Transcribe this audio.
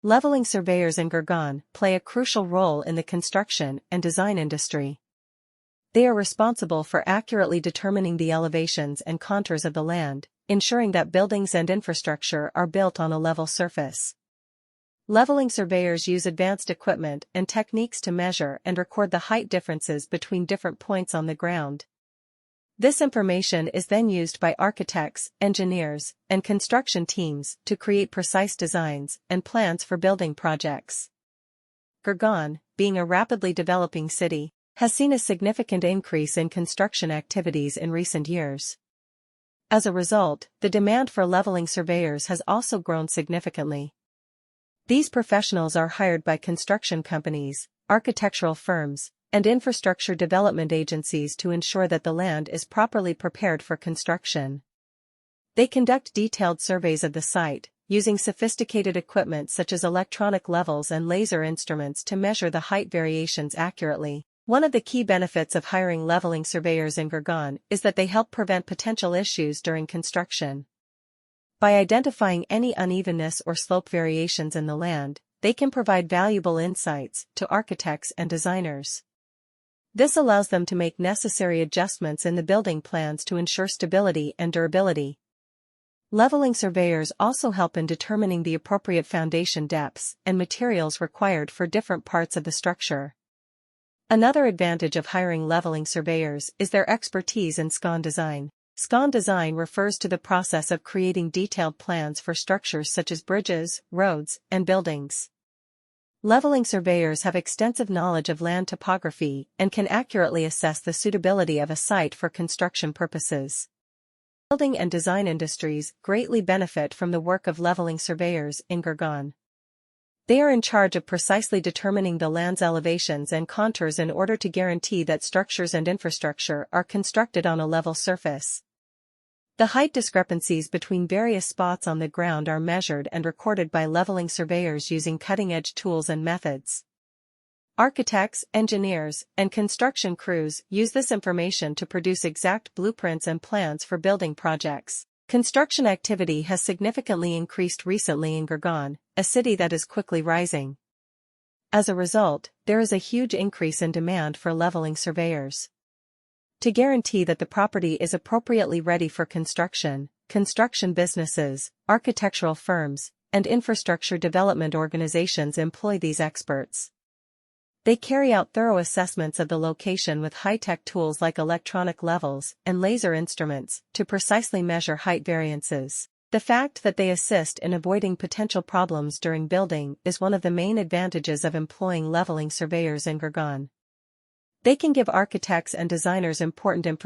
Leveling surveyors in Gurgaon play a crucial role in the construction and design industry. They are responsible for accurately determining the elevations and contours of the land, ensuring that buildings and infrastructure are built on a level surface. Leveling surveyors use advanced equipment and techniques to measure and record the height differences between different points on the ground. This information is then used by architects, engineers, and construction teams to create precise designs and plans for building projects. Gurgaon, being a rapidly developing city, has seen a significant increase in construction activities in recent years. As a result, the demand for leveling surveyors has also grown significantly. These professionals are hired by construction companies, architectural firms, and infrastructure development agencies to ensure that the land is properly prepared for construction. They conduct detailed surveys of the site, using sophisticated equipment such as electronic levels and laser instruments to measure the height variations accurately. One of the key benefits of hiring leveling surveyors in Gurgaon is that they help prevent potential issues during construction. By identifying any unevenness or slope variations in the land, they can provide valuable insights to architects and designers. This allows them to make necessary adjustments in the building plans to ensure stability and durability. Leveling surveyors also help in determining the appropriate foundation depths and materials required for different parts of the structure. Another advantage of hiring leveling surveyors is their expertise in SCON design. SCON design refers to the process of creating detailed plans for structures such as bridges, roads, and buildings. Leveling surveyors have extensive knowledge of land topography and can accurately assess the suitability of a site for construction purposes. Building and design industries greatly benefit from the work of leveling surveyors in Gurgaon. They are in charge of precisely determining the land's elevations and contours in order to guarantee that structures and infrastructure are constructed on a level surface. The height discrepancies between various spots on the ground are measured and recorded by leveling surveyors using cutting-edge tools and methods. Architects, engineers, and construction crews use this information to produce exact blueprints and plans for building projects. Construction activity has significantly increased recently in Gurgaon, a city that is quickly rising. As a result, there is a huge increase in demand for leveling surveyors. To guarantee that the property is appropriately ready for construction, construction businesses, architectural firms, and infrastructure development organizations employ these experts. They carry out thorough assessments of the location with high-tech tools like electronic levels and laser instruments to precisely measure height variances. The fact that they assist in avoiding potential problems during building is one of the main advantages of employing leveling surveyors in Gurgaon. They can give architects and designers important information